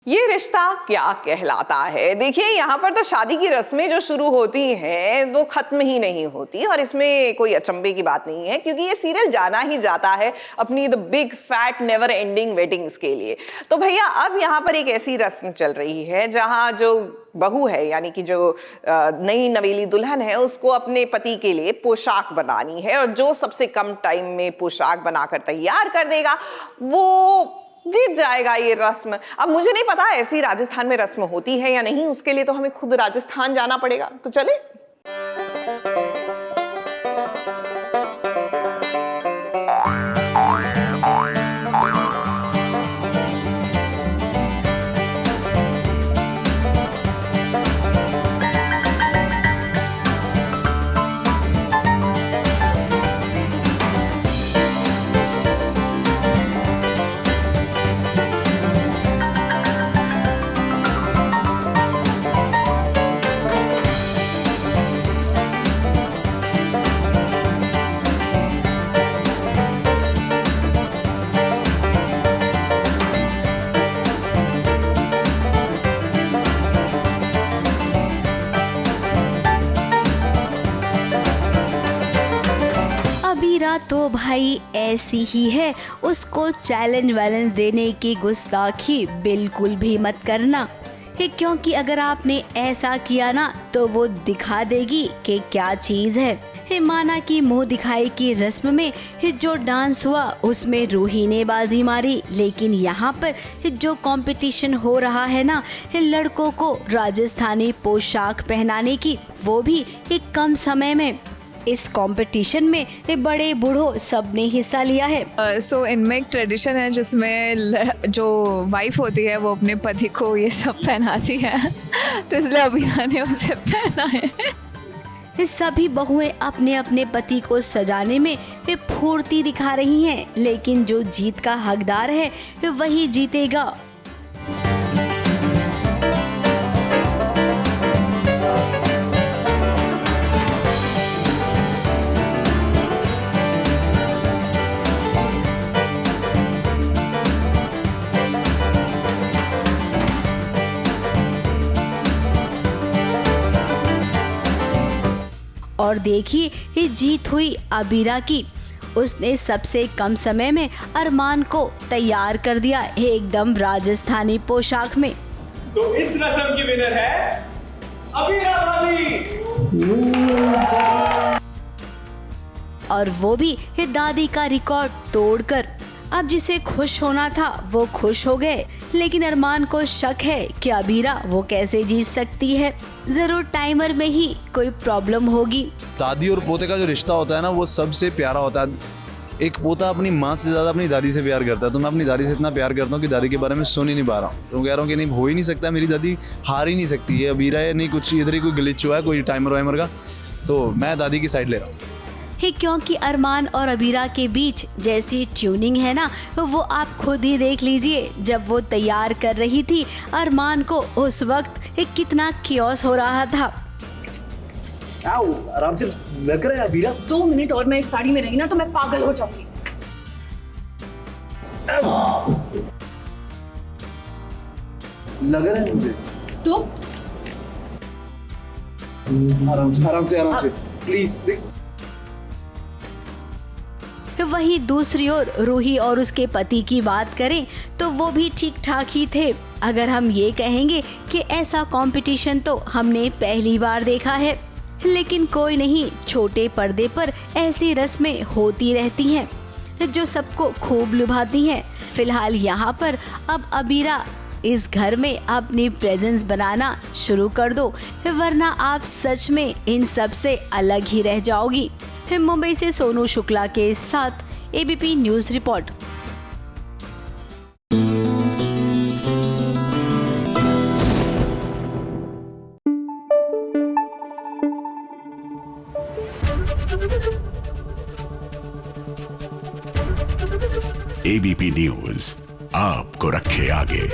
ये रिश्ता क्या कहलाता है। देखिए यहाँ पर तो शादी की रस्में जो शुरू होती हैं वो खत्म ही नहीं होती, और इसमें कोई अचंभे की बात नहीं है क्योंकि ये सीरियल जाना ही जाता है अपनी the big fat never ending weddings के लिए। तो भैया अब यहाँ पर एक ऐसी रस्म चल रही है जहाँ जो बहू है यानी कि जो नई नवेली दुल्हन है उसको अपने पति के लिए पोशाक बनानी है, और जो सबसे कम टाइम में पोशाक बनाकर तैयार कर देगा वो जीत जाएगा ये रस्म। अब मुझे नहीं पता ऐसी राजस्थान में रस्म होती है या नहीं, उसके लिए तो हमें खुद राजस्थान जाना पड़ेगा। तो चले। अबीरा तो भाई ऐसी ही है, उसको चैलेंज वैलेंज देने की गुस्ताखी बिल्कुल भी मत करना, क्योंकि अगर आपने ऐसा किया ना तो वो दिखा देगी कि क्या चीज है। माना कि मुंह दिखाई की रस्म में जो डांस हुआ उसमें रूही ने बाजी मारी, लेकिन यहाँ पर जो कंपटीशन हो रहा है ना लड़कों को राजस्थानी पोशाक पहनाने की, वो भी एक कम समय में। इस कंपटीशन में बड़े बूढ़ों सब ने हिस्सा लिया है। सो इनमें एक ट्रेडिशन है जिसमें जो वाइफ होती है वो अपने पति को ये सब पहनाती है, तो इसलिए अबीरा ने उसे पहना है। सभी बहुएं अपने अपने पति को सजाने में फुर्ती दिखा रही हैं, लेकिन जो जीत का हकदार है वही जीतेगा। और देखिए ये जीत हुई अबीरा की। उसने सबसे कम समय में अरमान को तैयार कर दिया एकदम राजस्थानी पोशाक में। तो इस रस्म की विनर है अबीरा भाभी। और वो भी दादी का रिकॉर्ड तोड़कर। अब जिसे खुश होना था वो खुश हो गए, लेकिन अरमान को शक है कि अबीरा वो कैसे जीत सकती है। जरूर टाइमर में ही कोई प्रॉब्लम होगी। दादी और पोते का जो रिश्ता होता है ना वो सबसे प्यारा होता है। एक पोता अपनी माँ से ज़्यादा अपनी दादी से प्यार करता है, तो मैं अपनी दादी से इतना प्यार करता हूँ कि दादी के बारे में सुन ही नहीं पा रहा हूँ। तो मैं कह रहा हूँ कि नहीं, हो ही नहीं सकता, मेरी दादी हार ही नहीं सकती है। अबीरा है नहीं, कुछ इधर ही कोई ग्लिच हुआ है कोई टाइमर वाइमर का, तो मैं दादी की साइड ले रहा हूँ। क्योंकि अरमान और अबीरा के बीच जैसी ट्यूनिंग है ना वो आप खुद ही देख लीजिए। जब वो तैयार कर रही थी अरमान को, उस वक्त कितना कियोस हो रहा था। आराम से लग रहा है अबीरा। 2 मिनट और मैं इस साड़ी में रही ना तो मैं पागल हो जाऊंगी। लग रहा है मुझे तो आराम से प्लीज। वही दूसरी ओर रूही और उसके पति की बात करें तो वो भी ठीक ठाक ही थे। अगर हम ये कहेंगे कि ऐसा कंपटीशन तो हमने पहली बार देखा है, लेकिन कोई नहीं, छोटे पर्दे पर ऐसी रस्में होती रहती हैं जो सबको खूब लुभाती हैं। फिलहाल यहाँ पर अब अबीरा इस घर में अपनी प्रेजेंस बनाना शुरू कर दो, वरना आप सच में इन सब से अलग ही रह जाओगी। मुंबई से सोनू शुक्ला के साथ ABP news report. ABP news आपको रखे आगे।